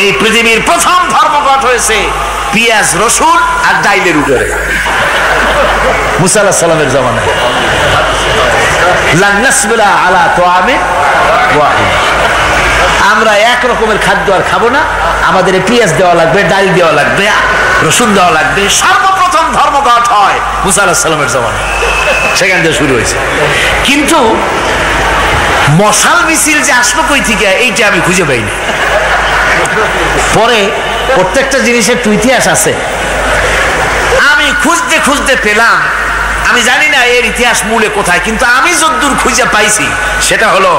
এই পৃথিবীর প্রথম ধর্মঘট হয়েছে পেঁয়াজ রসুন আর ডাইলের উপরে, মুসা আলাইহিস সালামের জামানায়। লান নাসবিরা আলা তাআমিন ওয়াহিদ, আমরা এক রকমের খাদ্য আর খাবো না, আমাদের পেঁয়াজ দেওয়া লাগবে, ডাল দেওয়া লাগবে, রসুন দেওয়া লাগবে। সর্বপ্রথম ধর্মঘট হয় মুসা আলাইহিস সালামের জামানায়, সেখান থেকে শুরু হয়েছে। কিন্তু মশাল মিছিল যে আসলো কই থেকে, এইটা আমি খুঁজে পাইনি। পরে প্রত্যেকটা জিনিসের একটু ইতিহাস আছে, আমি খুঁজতে খুঁজতে পেলাম। আমি জানি না এর ইতিহাস মূলে কোথায়, কিন্তু আমি যদ্দূর খুঁজে পাইছি সেটা হলো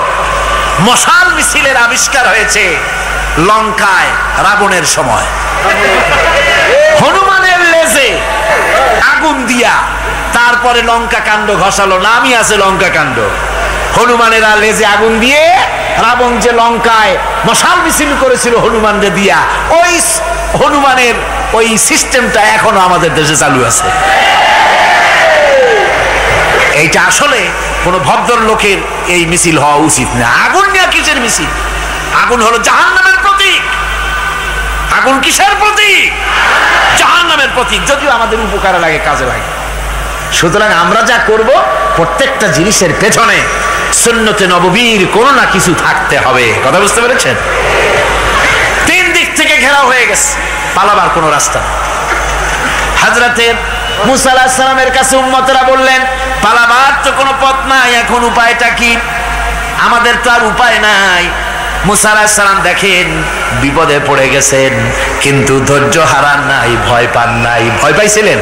মশাল মিছিলের আবিষ্কার হয়েছে লঙ্কায় রাবণের সময়। হনুমানের লেজে আগুন দিয়া তারপরে লঙ্কা কাণ্ড ঘষালো, নামই আছে লঙ্কা কাণ্ড। হনুমানেরা লেজে আগুন দিয়ে রাবণ যে লঙ্কায় মশাল মিছিল করেছিল হনুমানকে দিয়া, ওই হনুমানের ওই সিস্টেমটা এখনো আমাদের দেশে চালু আছে। এইটা আসলে কোন ভদ্রলোকের এই মিছিল হওয়া উচিত না। আগুন নিয়ে কিসের মিছিল? আগুন হলো জাহান্নামের প্রতীক। আগুন কিসের প্রতীক? জাহান্নামের প্রতীক। যদিও আমাদের উপকারে লাগে, কাজে লাগে। সুতরাং আমরা যা করব, প্রত্যেকটা জিনিসের পেছনে সুন্নতে নববীর কোনো না কিছু থাকতে হবে। কথা বুঝতে পেরেছেন? তিন দিক থেকে ঘেরাও হয়ে গেছে, পালাবার কোনো রাস্তা। হযরতে মুসা আলাইহিস সালামের কাছে উম্মতেরা বললেন, পালাবার তো কোনো পথ নাই, এখন উপায়টা কি? আমাদের তো আর উপায় নাই। মুসা আলাইহিস সালাম দেখেন বিপদে পড়ে গেছেন, কিন্তু ধৈর্য হারান নাই, ভয় পান নাই। ভয় পাইছিলেন?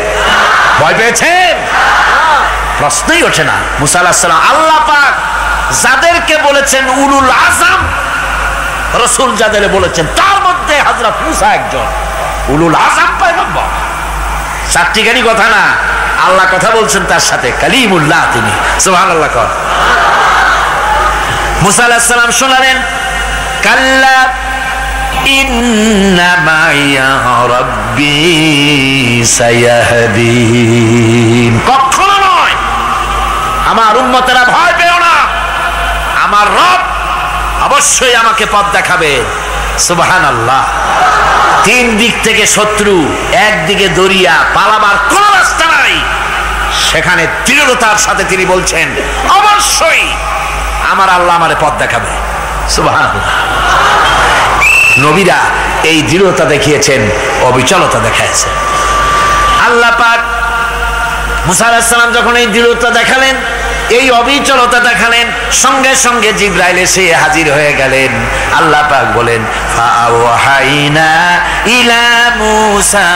ভয় পেয়েছেন? প্রশ্নই ওঠে না। মুসা আলাইহিস সালাম আল্লাহ পাক যাদেরকে বলেছেন উলুল আযম রাসূল, যাদের বলেছেন তার মধ্যে হযরত মুসা একজন উলুল আযম পয়গম্বর। চারটিখানি কথা না, আল্লাহ কথা বলছেন তার সাথে, কালিমুল্লাহ তিনি। সুবহানাল্লাহ। কর মুসা আলাইহিস সালাম শোনালেন, কাল্লা ইন্না মাইয়া রাব্বি সায়াহদিন। কখনো নয়, আমার উম্মতেরা ভয় পেও না, আমার রব অবশ্যই আমাকে পথ দেখাবে। সুবহানাল্লাহ। তিন দিক থেকে শত্রু, একদিকে দরিয়া, পালাবার কোন রাস্তা নাই। সেখানে দৃঢ়তার সাথে তিনি বলছেন, অবশ্যই আমার আল্লাহ আমারে পথ দেখাবে। সুবহানাল্লাহ। নবীরা এই দৃঢ়তা দেখিয়েছেন, অবিচলতা দেখাইছেন। আল্লাহ পাক মুসা আলাইহিস সালাম যখন এই দৃঢ়তা দেখালেন, এই অবিচলতা দেখালেন, সঙ্গে সঙ্গে জিবরাইল এসে হাজির হয়ে গেলেন। আল্লাহ পাক বলেন, ফাআওহাইনা ইলা মূসা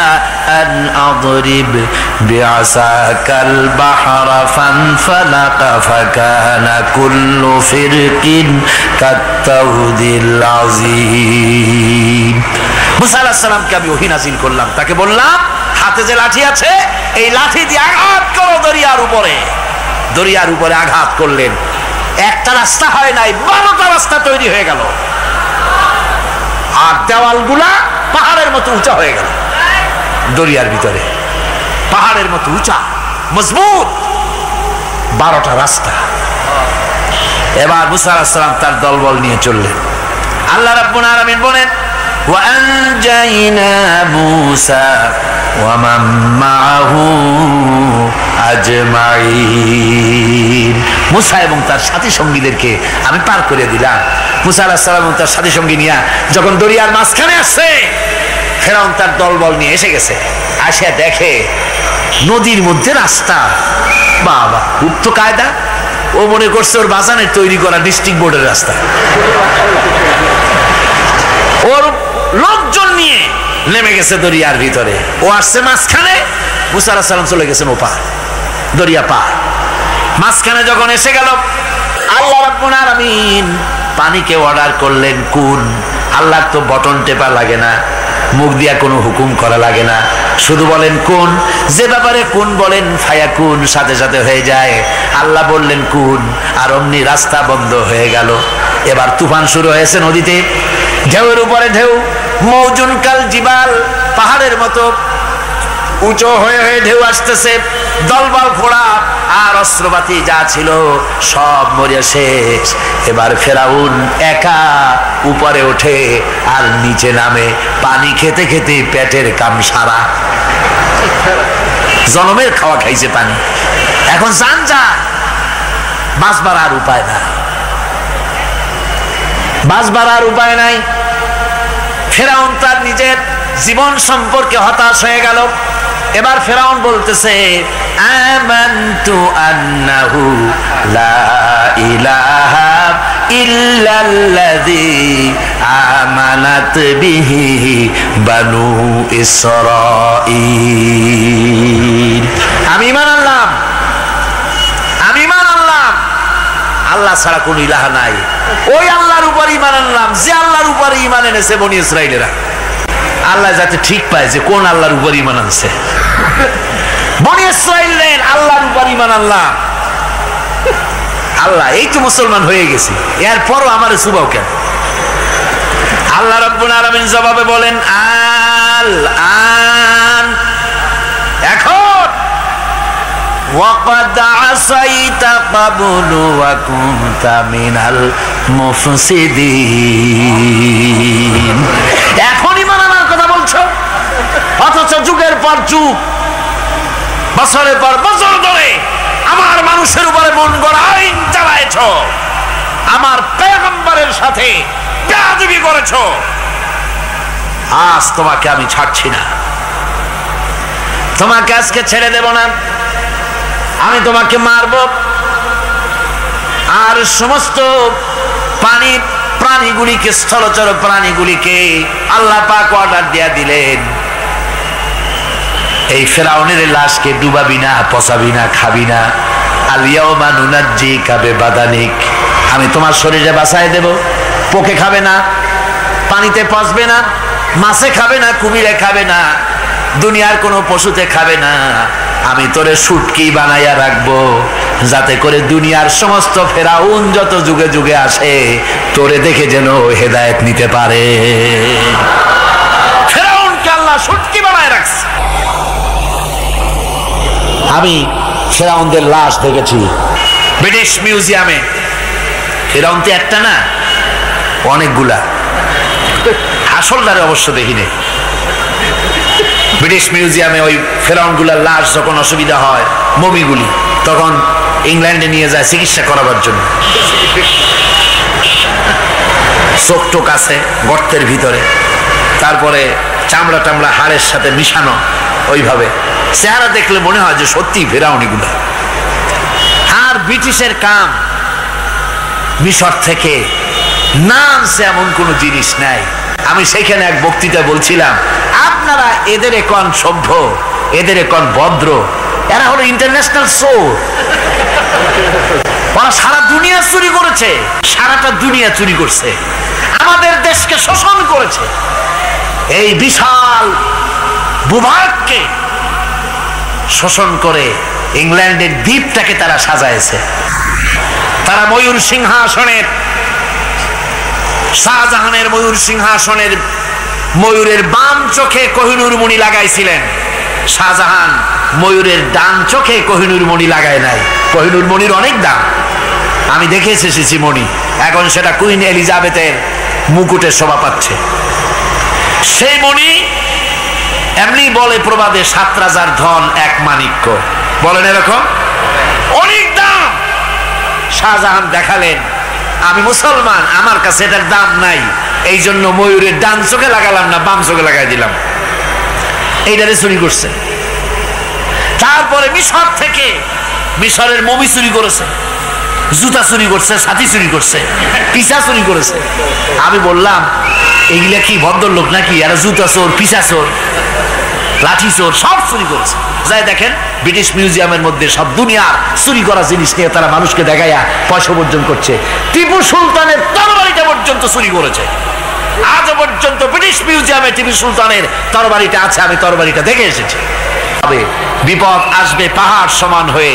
আন আদরিব বিআসাকাল বাহরা ফানফালাকা ফাকানা কুল্লু ফিরকিন কাত্তাউদিল আযীম। মূসা আলাইহিস সালামকে আমি ওহী নাযিল করলাম, তাকে বললাম হাতে যে লাঠি আছে, এই লাঠি দিয়ে আঘাত করো দরিয়ার উপরে। দরিয়ার উপরে আঘাত করলেন, একটা রাস্তা হয় নাই, 12টা রাস্তা তৈরি হয়ে গেল। আর দেওয়ালগুলা পাহাড়ের মতো উঁচা হয়ে গেল। দরিয়ার ভিতরে পাহাড়ের মতো উঁচা, মজবুত 12টা রাস্তা। এবার মুসা আলাইহিস সালাম তার দলবল নিয়ে চললেন। আল্লাহ রাব্বুল আলামিন বলেন, ওয়া আনজাইনা মূসা ওয়া মান মাআহু আজমাইন। মুসা এবং তার সাথী সঙ্গীদেরকে আমি পার করে দিলাম। মুসা আলাইহিস সালাম এবং তার সাথী সঙ্গী নিয়ে যখন দরিয়ার মাঝখানে আসছে, ফেরাউন তার দলবল নিয়ে এসে গেছে। আসে দেখে নদীর মধ্যে রাস্তা। বাবা, খুব তো কায়দা। ও মনে করছে ওর বাজানের তৈরি করা ডিস্ট্রিক্ট বোর্ডের রাস্তা। ওর লোকজন নিয়ে নেমে গেছে দরিয়ার ভিতরে, ও আসছে মাঝখানে। মুসা আলাইহিস সালাম চলে গেছেন ওপার, দরিয়া পার। মাঝখানে যখন এসে গেল, আল্লাহ রাব্বুল আলামিন পানিকে অর্ডার করলেন কুন। আল্লাহ তো বটন টেপা লাগে না, মুখ দিয়া কোনো হুকুম করা লাগে না, শুধু বলেন কুন। যে ব্যাপারে কুন বলেন ফায়াকুন, সাথে সাথে হয়ে যায়। আল্লাহ বললেন কুন, আর অমনি রাস্তা বন্ধ হয়ে গেল। এবার তুফান শুরু হয়েছে নদীতে, ঢেউয়ের উপরে ঢেউ, মৌজুন কাল জিবাল, পাহাড়ের মতো উঁচু হয়ে হয়ে ঢেউ আসতেছে, দলবল ঘোড়া আর অস্ত্রপাতি যা ছিল সব মরে শেষ। এবার ফেরাউন একা উপরে ওঠে আর নিচে নামে, পানি খেতে খেতে পেটের কাম সারা, জনমের খাওয়া খাইছে পানি। এখন জান যা, বাঁচবার আর উপায় নাই, বাঁচবার আর উপায় নাই। ফেরাউন তার নিজের জীবন সম্পর্কে হতাশ হয়ে গেল। এবার ফেরাউন বলতেছে, আমানতু আন্নাহু লা ইলাহা ইল্লাল্লাযী আমানাত বিহি বানু ইসরাঈল। আমি ঈমান আনলাম, আমি ঈমান আনলাম আল্লাহ ছাড়া কোন ইলাহা নাই। ওই আল্লাহর উপর ঈমান আনলাম যে আল্লাহর উপর ঈমান এনেছে বনি ইসরাঈলেরা। আল্লাহ যাতে ঠিক পায় যে কোন আল্লাহর উপর ঈমান আনছে। বনি ইসরাঈলের আল্লাহর উপর ঈমান আনলাম। আল্লাহ এই তো মুসলমান হয়ে গেছি, এরপরও আমার সুবাও কেন? আল্লাহ রাব্বুল আলামিন জবাবে বলেন, আল আন, এখন ওয়াকাদ আসাইতা ক্বাবলু ওয়া কুনতা মিনাল মুফসিদিন। এখন ঈমান আনার কথা বলছো, অথচ যুগের পর যুগ, বছরের পর বছর ধরে আমার মানুষের উপরে মন গড়া আইন চালায়েছ, আমার পয়গম্বরের সাথে বেয়াদবি করেছ। আজ তোমাকে আমি ছাড়ছি না, তোমাকে আজকে ছেড়ে দেব না, আমি তোমাকে মারব। আর সমস্ত প্রাণীগুলিকে, স্থলচর প্রাণীগুলিকে আল্লাহ পাক অর্ডার দিয়া দিলেন, এই ফেরাউনের লাশকে ডুবাবি না, পচাবি না, খাবি না। আলিয়াউমা নুনাজ্জিকা বিবাদানিক, আমি তোমার শরীরে বাঁচায় দেব। পোকে খাবে না, পানিতে পচবে না, মাছে খাবে না, কুমিরে খাবে না, দুনিয়ার কোনো পশুতে খাবে না। আমি তোরে শুটকি বানাইয়া রাখবো, যাতে করে দুনিয়ার সমস্ত ফেরাউন যত যুগে যুগে আসে তোরে দেখে যেন হেদায়েত নিতে পারে। ফেরাউনকে আল্লাহ শুটকি বানায় রাখছে। আমি ফেরাউনদের লাশ দেখেছি ব্রিটিশ মিউজিয়ামে। ফেরাউন তো একটা না, অনেকগুলা। আসলটারে অবশ্য দেখিনি। ব্রিটিশ মিউজিয়ামে ওই ফেরাউনগুলার লাশ যখন অসুবিধা হয়, মমিগুলি, তখন ইংল্যান্ডে নিয়ে যায় চিকিৎসা করাবার জন্য। চোখ টোক আছে গর্তের ভিতরে, তারপরে চামড়া টামড়া হাড়ের সাথে মিশানো, ওইভাবে চেহারা দেখলে মনে হয় যে সত্যি ফেরাউনিগুলা। আর ব্রিটিশের কাম মিশর থেকে না আনছে এমন কোন জিনিস নাই। আমি সেখানে এক বক্তৃতা বলছিলাম, আপনারা এদের এখন সভ্য, এদের এখন ভদ্র, এরা হলো ইন্টারন্যাশনাল চোর। ওরা সারা দুনিয়া চুরি করেছে, সারাটা দুনিয়া চুরি করছে, আমাদের দেশকে শোষণ করেছে। এই বিশাল ভূভাগকে শোষণ করে ইংল্যান্ডের দ্বীপটাকে তারা সাজাইছে। তারা ময়ূর সিংহাসনের, শাহজাহানের ময়ূর সিংহাসনের ময়ূরের বাম চোখে কোহিনূর মণি লাগাইছিলেন। শাহজাহান ময়ূরের ডান চোখে কোহিনূর মণি লাগায় নাই। কোহিনূর মণির অনেক দাম, আমি দেখে এসেছি মণি। এখন সেটা কুইন এলিজাবেথের মুকুটে শোভা পাচ্ছে। সেই মণি এমনি বলে প্রবাদে 7 রাজার ধন 1 মাণিক্য, বলেন এরকম, অনেক দাম। শাহজাহান দেখালেন, আমি মুসলমান, আমার কাছে এটার দাম নাই, এই জন্য ময়ূরের ডান চোখে লাগালাম না, বাম চোখে লাগাই দিলাম। এইটারে চুরি করছে। তারপরে মিশর থেকে, মিশরের মমি চুরি করেছে, জুতা চুরি করছে, ছাতি চুরি করছে, পিসা চুরি করেছে। আমি বললাম, এগুলা কি ভদ্রলোক নাকি? এরা জুতা চোর, পিসা চোর, লাঠি চোর, সব চুরি করেছে। যাই দেখেন ব্রিটিশ মিউজিয়ামের মধ্যে সব দুনিয়ার চুরি করা জিনিস নিয়ে তারা মানুষকে দেখাইয়া পয়সা অর্জন করছে। টিপু সুলতানের তরবারিটা পর্যন্ত চুরি করেছে। আজ পর্যন্ত ব্রিটিশ মিউজিয়ামে টিপু সুলতানের তরবারিটা আছে, আমি তরবারিটা দেখে এসেছি। বিপদ আসবে পাহাড় সমান হয়ে,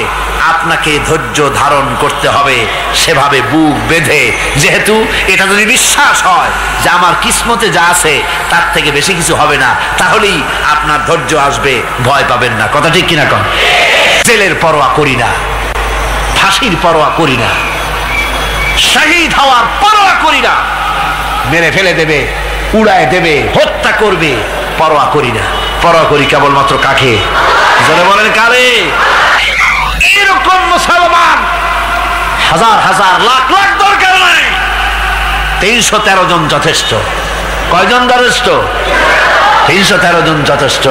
আপনাকে ধৈর্য ধারণ করতে হবে সেভাবে বুক বেঁধে, যেহেতু এটা যদি বিশ্বাস হয় যে আমার কিসমতে যা আছে তার থেকে বেশি কিছু হবে না, তাহলেই আপনার ধৈর্য আসবে, ভয় পাবেন না। কথা ঠিক কিনা কন? জেলের পরোয়া করি না, ফাঁসির পরোয়া করি না, শহীদ হওয়ার পরোয়া করি না, মেরে ফেলে দেবে, উড়ায় দেবে, হত্যা করবে, পরোয়া করি না। পরোয়া করি কেবলমাত্র কাকে? যারা বলেন কারে? এরকম মুসলমান হাজার হাজার লাখ লাখ দরকার নাই, 313 জন যথেষ্ট। কয়জন যথেষ্ট? 313 জন যথেষ্ট।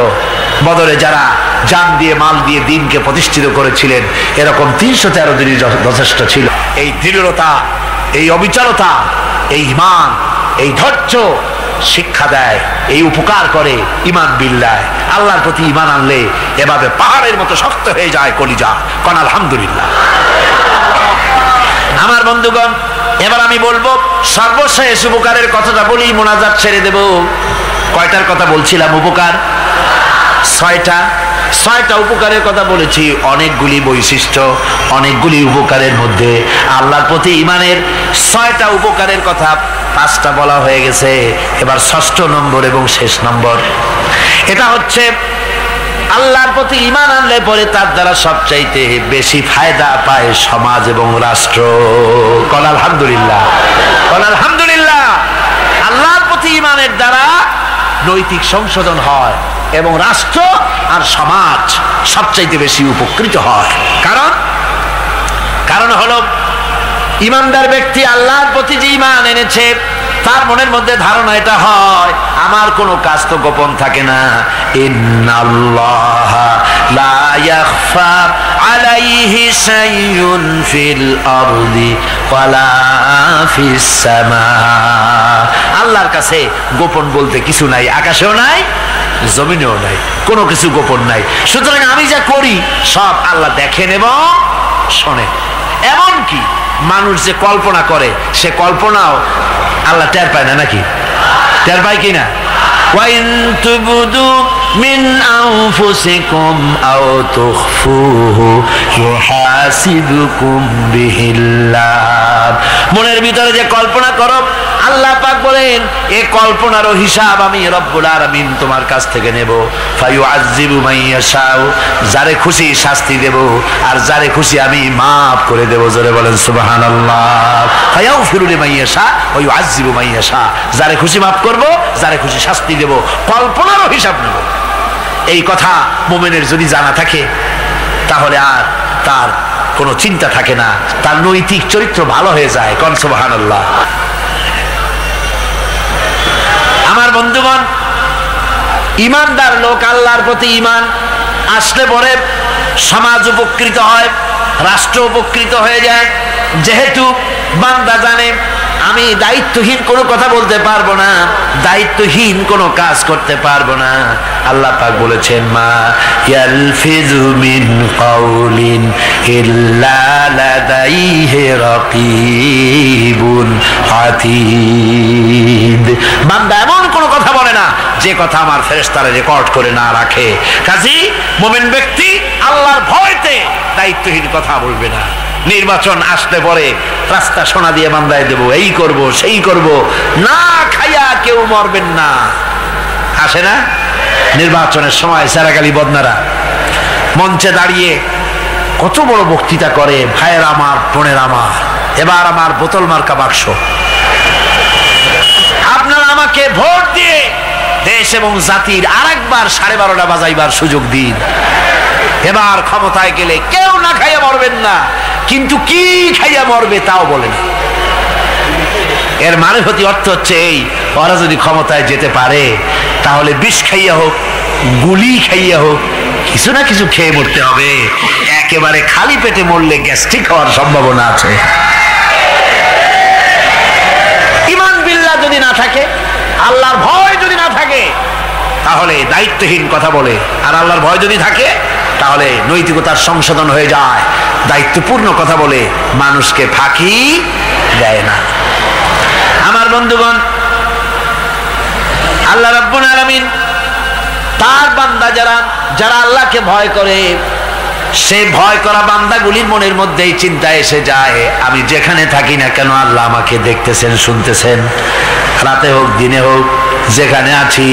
বদরে যারা জান দিয়ে মাল দিয়ে দিনকে প্রতিষ্ঠিত করেছিলেন, এরকম 313 জনই যথেষ্ট ছিল। এই দৃঢ়তা, এই অবিচলতা, এই ঈমান, এই ধৈর্য শিক্ষা দেয়, এই উপকার করে ঈমান বিল্লাহ। আল্লাহর প্রতি ঈমান আনলে এভাবে পাহাড়ের মতো শক্ত হয়ে যায় কলিজা। কোন আলহামদুলিল্লাহ। আমার বন্ধুগণ, এবার আমি বলবো সর্বশেষ উপকারের কথাটা বলি, মোনাজাত ছেড়ে দেব। কয়টার কথা বলছিলাম? উপকার 6টা উপকারের কথা বলেছি। অনেকগুলি বৈশিষ্ট্য, অনেকগুলি উপকারের মধ্যে আল্লাহর প্রতি ঈমানের 6টা উপকারের কথা 5টা বলা হয়ে গেছে। এবার 6ষ্ঠ নম্বর এবং শেষ নম্বর, এটা হচ্ছে আল্লাহর প্রতি ঈমান আনলে পরে তার দ্বারা সবচাইতে বেশি ফায়দা পায় সমাজ এবং রাষ্ট্র। কোন আলহামদুলিল্লাহ, কোন আলহামদুলিল্লাহ। আল্লাহর প্রতি ঈমানের দ্বারা নৈতিক সংশোধন হয় এবং রাষ্ট্র আর সমাজ সবচাইতে বেশি উপকৃত হয়। কারণ হলো ঈমানদার ব্যক্তি আল্লাহর প্রতি যে ঈমান এনেছে, তার মনের মধ্যে ধারণা এটা হয় আমার কোনো কাজ তো গোপন থাকে না। ইন্নাল্লাহা লা ইয়াখফা আলাইহি শাইউন ফিল আরদি ওয়ালা ফিস সামা। আল্লাহর কাছে গোপন বলতে কিছু নাই, আকাশেও নাই, জমিনেও নাই, কোনো কিছু গোপন নাই। সুতরাং আমি যা করি সব আল্লাহ দেখেন এবং শোনেন। এমনকি মানুষ যে কল্পনা করে, সে কল্পনাও আল্লাহ টের পায় না, নাকি? টের পায় কিনা? ওয়াইন তুবদু মিন আনফুসিকুম আও তুখফুহু ইউহাসিবুকুম বিহিল্লাহ। মনের ভিতরে যে কল্পনা করো, আল্লাহ পাক বলেন এই কল্পনারও হিসাব আমি রব্বুল আলামিন তোমার কাছ থেকে নেব। ফায়ুআযযিবু মান ইয়াশাউ, যারে খুশি শাস্তি দেব, আর যারে খুশি আমি মাফ করে দেব। জোরে বলেন সুবহানাল্লাহ। ফায়াগফিরু লিমান ইয়াশা ওয়া ইউআযযিবু মান ইয়াশা, যারে খুশি মাফ করব, যারে খুশি শাস্তি দেব, কল্পনারও হিসাব নেব। এই কথা মুমিনের যদি জানা থাকে, তাহলে আর তার কোনো চিন্তা থাকে না, তার নৈতিক চরিত্র ভালো হয়ে যায়। কোন সুবহানাল্লাহ। আমার বন্ধুগণ, ঈমানদার লোক, আল্লাহর প্রতি ঈমান আসলে পরে সমাজ উপকৃত হয়, রাষ্ট্র উপকৃত হয়ে যায়। যেহেতু বান্দা জানে আমি দায়িত্বহীন কোনো কথা বলতে পারবো না, দায়িত্বহীন কোনো কাজ করতে পারবো না। আল্লাহ পাক বলেছেন মা ইয়ালফিযু মিন কাউলিন ইল্লা লাদাইহি রাকীবুন আতীদ। বান্দা এমন কোনো কথা বলে না যে কথা আমার ফেরেশতারা রেকর্ড করে না রাখে। কাজেই মুমিন ব্যক্তি আল্লাহর ভয়তে দায়িত্বহীন কথা বলবে না। নির্বাচন আসতে পরে রাস্তা সোনা দিয়ে বান্দায় দেব, এই করব সেই করব, না খাইয়া কেউ মরবেন না। আসে না নির্বাচনের সময় সারাগালি বদনারা মঞ্চে দাঁড়িয়ে কত বড় বক্তৃতা করে, ভাইয়ের আমার, বোনের আমার, এবার আমার বোতল মার্কা বাক্স, আপনারা আমাকে ভোট দিয়ে দেশ এবং জাতির আরেকবার 12:30 বাজাইবার সুযোগ দিন। এবার ক্ষমতায় গেলে কেউ না খাইয়া মরবেন না, কিন্তু কি খাইয়া মরবে তাও বলেন। এর মানে হতে অর্থ হচ্ছে এই, ওরা যদি ক্ষমতায় যেতে পারে তাহলে বিষ খাইয়া হোক, গুলি খাইয়া হোক, কিছু না কিছু খেয়ে মরতে হবে। একেবারে খালি পেটে মরলে গ্যাস্ট্রিক হওয়ার সম্ভাবনা আছে। ঈমান বিল্লাহ যদি না থাকে, আল্লাহর ভয় যদি না থাকে, তাহলে দায়িত্বহীন কথা বলে। আর আল্লাহর ভয় যদি থাকে, তাহলে নৈতিকতার সংশোধন হয়ে যায়, দায়িত্বপূর্ণ কথা বলে, মানুষকে ফাঁকি দেয় না। আমার বন্ধুগণ, আল্লাহ রাব্বুল আলামিন তার বান্দা যারা আল্লাহকে ভয় করে, সে ভয় করা বান্দাগুলির মনের মধ্যেই চিন্তা এসে যায়, আমি যেখানে থাকি না কেন আল্লাহ আমাকে দেখতেছেন, শুনতেছেন। রাতে হোক দিনে হোক যেখানে আছি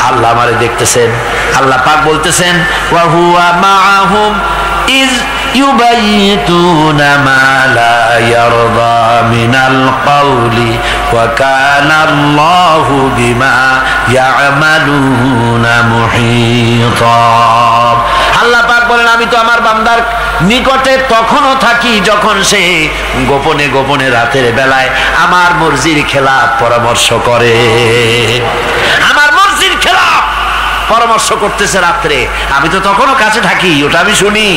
আল্লাহ আমারে দেখতেছেন। আল্লাহ পাক বলতেছেন, ওয়া হুয়া মাআহুম ইজ ইউবাইতুনা মা লা ইয়ারদা মিনাল কওলি ওয়া কানা আল্লাহু বিমা ইয়ামালুনা মুহীতা। আল্লাহ পাক বলেন, আমি তো আমার বান্দার নিকটে তখনও থাকি যখন সে গোপনে গোপনে রাতের বেলায় আমার মর্জির খেলাফ পরামর্শ করে। আমার মর্জির খেলাফ পরামর্শ করতেছে রাত্রে, আমি তো তখনও কাছে থাকি, ওটা আমি শুনি।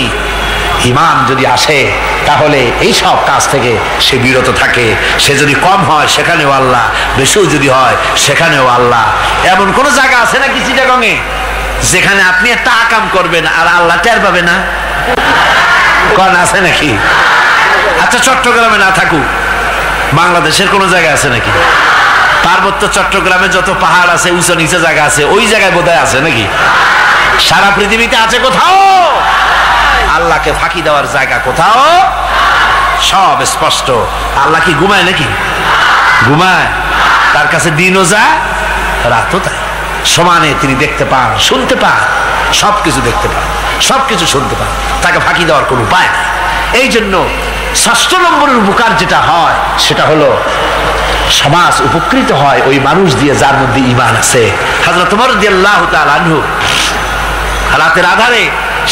ঈমান যদি আসে তাহলে এই সব কাজ থেকে সে বিরত থাকে। সে যদি কম হয় সেখানেও আল্লাহ, বেশিও যদি হয় সেখানেও আল্লাহ। এমন কোন জায়গা আছে নাকি চিটাগংয়ে যেখানে আপনি একটা আকাম করবেন আর আল্লাহ টের পাবে না? কোন আছে নাকি? আচ্ছা, চট্টগ্রামে না থাকুক, বাংলাদেশের কোন জায়গায় আছে নাকি? পার্বত্য চট্টগ্রামে যত পাহাড় আছে, উঁচু নিচে জায়গা আছে, ওই জায়গায় বোধহয় আছে নাকি? সারা পৃথিবীতে আছে কোথাও? আল্লাহকে ফাঁকি দেওয়ার জায়গা কোথাও? সব স্পষ্ট। আল্লাহ কি ঘুমায় নাকি? ঘুমায়? তার কাছে দিনও যায় রাতও তাই, সমানে তিনি দেখতে পান, শুনতে পান, সবকিছু দেখতে পান, সবকিছু শুনতে পান। তাকে ফাঁকি দেওয়ার কোনো উপায় নেই। এই জন্য ৬ষ্ঠ নম্বরের উপকার যেটা হয় সেটা হলো সমাজ উপকৃত হয় ওই মানুষ দিয়ে যার মধ্যে ঈমান আছে। হযরত ওমর রাদিয়াল্লাহু তাআলা আনহু রাতের আধারে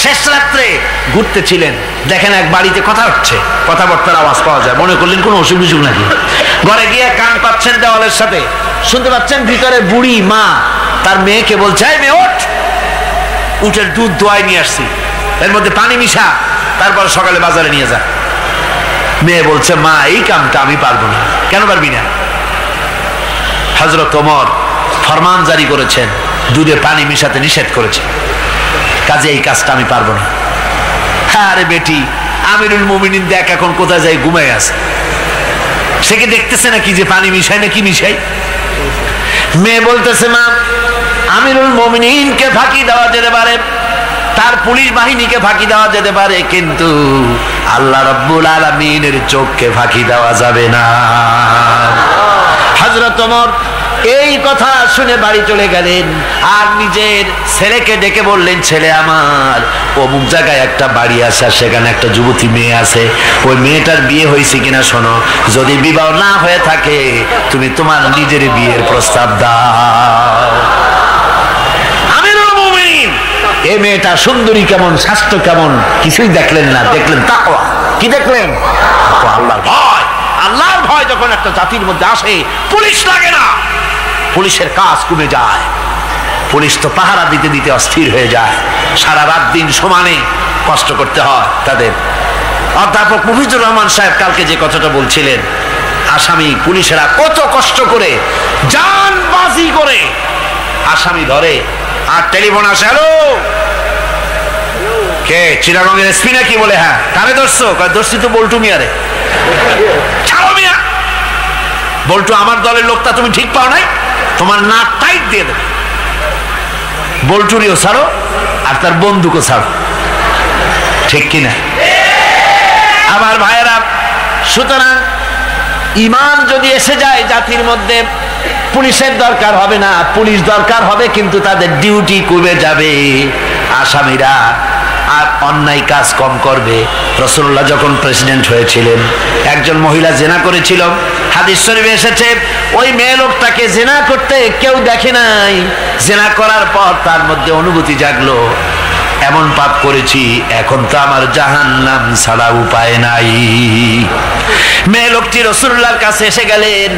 শেষ রাত্রে ঘুরতেছিলেন, দেখেন এক বাড়িতে কথা হচ্ছে, কথাবার্তার আওয়াজ পাওয়া যায়। মনে করলেন কোনো অসুখ বিসুখ নাকি। ঘরে গিয়ে কান পাচ্ছেন দেওয়ালের সাথে, শুনতে পাচ্ছেন ভিতরে বুড়ি মা তার মেয়েকে বলছে, এই মেয়ে ওঠ, উটের দুধ দোয়াই নিয়ে আসছি, এর মধ্যে পানি মিশা, তারপর সকালে বাজারে নিয়ে যা। মেয়ে বলছে, মা এই কামটা আমি পারবো না। কেন পারবি না? হযরত ওমর ফরমান জারি করেছেন, দুধে পানি মিশাতে নিষেধ করেছেন, কাজে এই কাজটা আমি পারবো না। আরে বেটি, আমিরুল মুমিনিন দেখ এখন কোথায় যায়, ঘুমায় আছে। সে কি দেখতেছে নাকি যে পানি মিশাই না কি মিশাই? মেয়ে বলতেছে, মা আমিরুল মুমিনিনকে ফাঁকি দেওয়া যেতে পারে, তার পুলিশ বাহিনীকে ফাঁকি দেওয়া যেতে পারে, কিন্তু আল্লাহ রাব্বুল আলামিনের চোখকে ফাঁকি দেওয়া যাবে না। হযরত ওমর এই কথা শুনে বাড়ি চলে গেলেন আর নিজের ছেলেকে ডেকে বললেন, ছেলে আমার, অমুক জায়গায় একটা বাড়ি আছে, সেখানে একটা যুবতী মেয়ে আছে, ওই মেয়েটার বিয়ে হয়েছে কিনা শোনো, যদি বিবাহ না হয়ে থাকে তুমি তোমার নিজের বিয়ের প্রস্তাব দাও। আমিরুল মুমিনিন এই মেয়েটা সুন্দরী কেমন, স্বাস্থ্য কেমন কিছুই দেখলেন না, দেখলেন তাকওয়া। কি দেখলেন? আল্লাহর ভয়। আল্লাহর ভয় যখন একটা জাতির মধ্যে আসে, পুলিশ লাগে না, পুলিশের কাজ কমে যায়। পুলিশ তো পাহারা দিতে দিতে অস্থির হয়ে যায়, সারা রাত দিন সমানে কষ্ট করতে হয় তাদের। অধ্যাপক মুফিজুর রহমান সাহেব কালকে যে কথাটা বলছিলেন, আসামি পুলিশেরা কত কষ্ট করে জানবাজি করে আসামি ধরে, আর টেলিফোন আসে, হ্যালো কে, চিটাগংয়ের এসপি নাকি? বলে হ্যাঁ। কারে ধরছো? ধরছি তো বল্টু মিয়ারে। ছাড়ো মিয়া, বল্টু আমার দলের লোকটা তুমি ঠিক পাও নাই, তোমার নাক টাইট দিয়ে দেবে। বল্টুরিও ছাড়ো আর তার বন্দুকও ছাড়ো, ঠিক কিনা? আমার ভাইয়েরা, সুতরাং ঈমান যদি এসে যায় জাতির মধ্যে, পুলিশের দরকার হবে না, পুলিশ দরকার হবে কিন্তু তাদের ডিউটি কমে যাবে। আসামিরা আর অন্যায় কাজ কম করবে। রাসূলুল্লাহ যখন প্রেসিডেন্ট হয়েছিলেন, একজন মহিলা জিনা করেছিল, হাদিস শরীফে এসেছে ওই মেয়ে লোকটাকে জিনা করতে কেউ দেখে নাই। জিনা করার পর তার মধ্যে অনুভূতি জাগলো, এমন পাপ করেছি, এখন তো আমার জাহান্নাম ছাড়া উপায় নাই। মেয়ে লোকটি রাসূলুল্লাহর কাছে এসে গেলেন,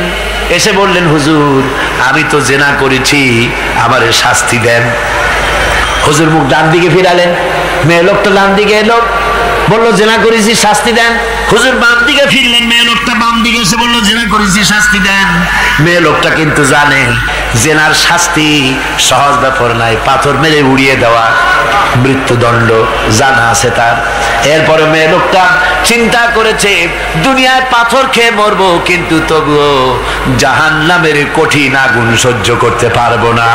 এসে বললেন, হুজুর আমি তো জিনা করেছি, আমারে শাস্তি দেন। হুজুর মুখ ডান দিকে ফিরালেন, মেয়ে লোকটা ডান দিকে এলো, বললো জিনা করেছি, শাস্তি দেন। হুজুর বাম দিকে ফিরলেন, মেয়ে লোকটা বাম দিকে এসে বললো জিনা করেছি, শাস্তি দেন। মেয়ে লোকটা কিন্তু জানে জেনার শাস্তি সহজ ব্যাপার নাই, পাথর মেরে উড়িয়ে দেওয়া, মৃত্যুদণ্ড জানা আছে তার। এরপরে মেয়ে লোকটা চিন্তা করেছে, দুনিয়ায় পাথর খেয়ে মরবো, কিন্তু তবুও জাহান্নামের কঠিন আগুন সহ্য করতে পারবো না।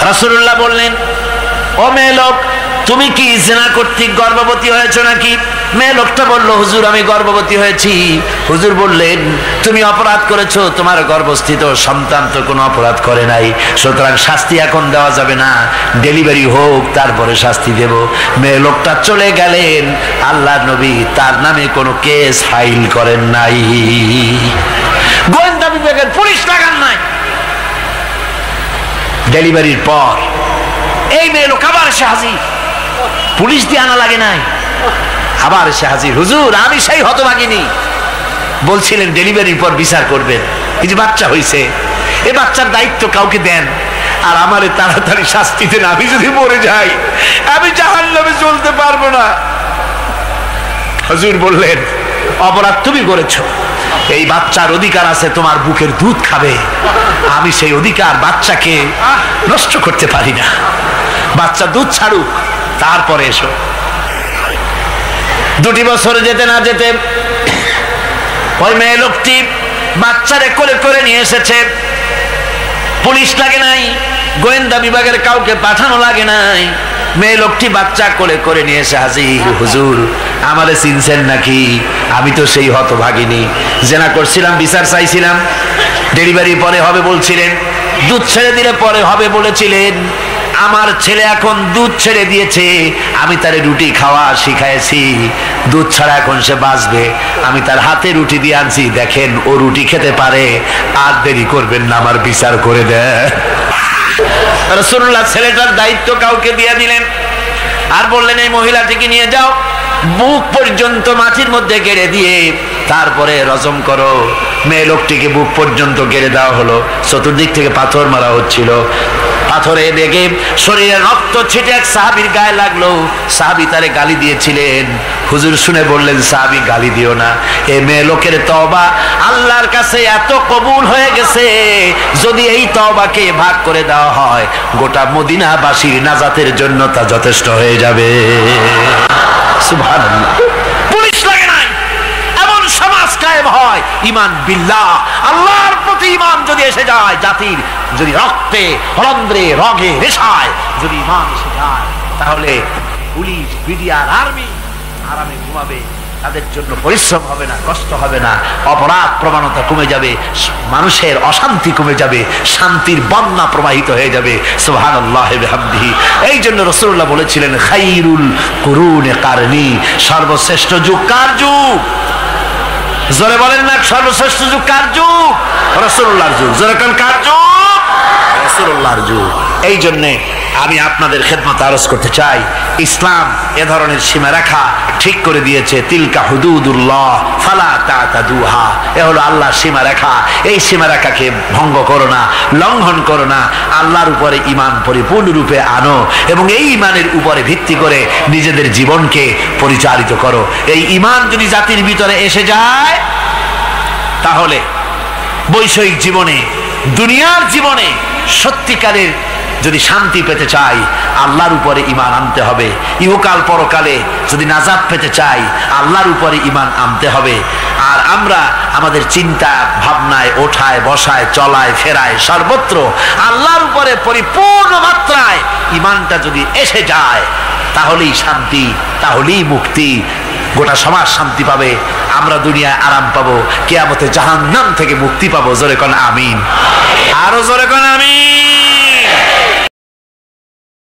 রাসূলুল্লাহ বললেন, ও মেয়ে লোক, তুমি কি জিনা কর্তৃক গর্ভবতী হয়েছো নাকি? মেয়ে লোকটা বলল, হুজুর আমি গর্ভবতী হয়েছি। হুজুর বললেন, তুমি অপরাধ করেছো, তোমার গর্ভস্থিত সন্তান তো কোনো অপরাধ করে নাই, সুতরাং শাস্তি এখন দেওয়া যাবে না, ডেলিভারি হোক তারপরে শাস্তি দেব। মেয়ে লোকটা চলে গেলেন। আল্লাহর নবী তার নামে কোনো কেস ফাইল করেন নাই, গোয়েন্দা বিভাগের পুলিশ লাগান নাই। ডেলিভারির পর এই মেয়ে লোক আবার এসে হাজির, পুলিশ দিয়ে আনা লাগে নাই, আবার এসে হাজির। হুজুর আমি সেই হতভাগিনী, বলছিলেন ডেলিভারির পর বিচার করবেন, এই যে বাচ্চা হয়েছে, এই বাচ্চার দায়িত্ব কাউকে দেন, আর আমারে তাড়াতাড়ি শাস্তি দেন, আমি যদি মরে যাই আমি জাহান্নামে চলতে পারবো না। হুজুর বললেন, অপরাধ তুমি করেছো, এই বাচ্চার অধিকার আছে তোমার বুকের দুধ খাবে, আমি সেই অধিকার বাচ্চাকে নষ্ট করতে পারি না, বাচ্চা দুধ ছাড়ুক তারপরে এসো। 2 বছর যেতে না যেতে ওই মেয়ে লোকটি বাচ্চারে কোলে করে নিয়ে এসেছে, পুলিশ লাগে নাই, গোয়েন্দা বিভাগের কাউকে পাঠানো লাগে নাই, মেয়ে লোকটি বাচ্চা কোলে করে নিয়ে এসে হাজির। হুজুর আমারে চিনছেন নাকি? আমি তো সেই হতভাগিনী, জেনা করছিলাম, বিচার চাইছিলাম, ডেলিভারি পরে হবে বলছিলেন, দুধ ছেড়ে দিলে পরে হবে বলেছিলেন, আমার ছেলে এখন দুধ ছেড়ে দিয়েছে, আমি তারে রুটি খাওয়া শিখাইছি, দুধ ছাড়া এখন সে বাঁচবে, আমি তার হাতে রুটি দিয়ে আনছি, দেখেন ও রুটি খেতে পারে, আর দেরি করবেন না, আমার বিচার করে দেন। রাসূলুল্লাহ ছেলেটার দায়িত্ব কাউকে দিয়ে দিলেন, আর বললেন এই মহিলাটিকে নিয়ে যাও, বুক পর্যন্ত মাটির মধ্যে গেড়ে দিয়ে তারপরে রজম করো। মেয়ে লোকটিকে বুক পর্যন্ত গেড়ে দেওয়া হলো, চতুর্দিক থেকে পাথর মারা হচ্ছিল, পাথরে বেগে শরীরে রক্ত ছিটে এক সাহাবীর গায়ে লাগলো, সাহাবী তারে গালি দিয়েছিলেন। হুজুর শুনে বললেন, সাহাবী গালি দিও না, এই মেয়ে লোকের তওবা আল্লাহর কাছে এত কবুল হয়ে গেছে, যদি এই তওবাকে ভাগ করে দেওয়া হয় গোটা মদিনাবাসীর নাজাতের জন্য তা যথেষ্ট হয়ে যাবে। সুবহানাল্লাহ, পুলিশ লাগে নাই, এমন সমাজ কায়েম হয়, ঈমান বিল্লাহ, আল্লাহর প্রতি ঈমান যদি এসে যায়, জাতির যদি রক্তে রন্ধ্রে রগে রেশায় যদি ঈমান এসে যায়, তাহলে পুলিশ বিডিআর আর্মি আরামে ঘুমাবে, তাদের জন্য পরিশ্রম হবে না, কষ্ট হবে না, অপরাধ প্রবণতা কমে যাবে, মানুষের অশান্তি কমে যাবে, শান্তির বন্যা প্রবাহিত হয়ে যাবে। সুবহানাল্লাহ বিহামদিহি। এই জন্য রাসূলুল্লাহ বলেছিলেন, খাইরুল কুরুনে কারনি, সর্বশ্রেষ্ঠ যুগ কার যুগ? জোরে বলেন না, সর্বশ্রেষ্ঠ যুগ কার যুগ? রাসূলুল্লাহর যুগ। জোরে কোন কার যুগ? রাসূলুল্লাহর যুগ। এই জন্য আমি আপনাদের খেদমত আরজ করতে চাই, ইসলাম এ ধরনের সীমারেখা ঠিক করে দিয়েছে, তিলকা হুদুদুল্লাহ ফালা তাতাদুহা, এ হলো আল্লাহর সীমারেখা, এই সীমারেখাকে ভঙ্গ করো না, লঙ্ঘন করো না, আল্লাহর উপরে ঈমান পরিপূর্ণরূপে আনো এবং এই ঈমানের উপরে ভিত্তি করে নিজেদের জীবনকে পরিচালিত করো। এই ঈমান যদি জাতির ভিতরে এসে যায়, তাহলে বৈষয়িক জীবনে, দুনিয়ার জীবনে সত্যিকারের যদি শান্তি পেতে চাই, আল্লাহর উপরে ঈমান আনতে হবে। ইহকাল পরকালে যদি নাজাত পেতে চাই, আল্লাহর উপরে ঈমান আনতে হবে। আর আমরা আমাদের চিন্তা ভাবনায়, ওঠায় বসায়, চলায় ফেরায়, সর্বত্র আল্লাহর উপরে পরিপূর্ণ মাত্রায় ঈমানটা যদি এসে যায়, তাহলেই শান্তি, তাহলেই মুক্তি, গোটা সমাজ শান্তি পাবে, আমরা দুনিয়ায় আরাম পাবো, কিয়ামতে জাহান্নাম থেকে মুক্তি পাবো। জোরে কোন আমিন, আরো জোরে কোন আমিন।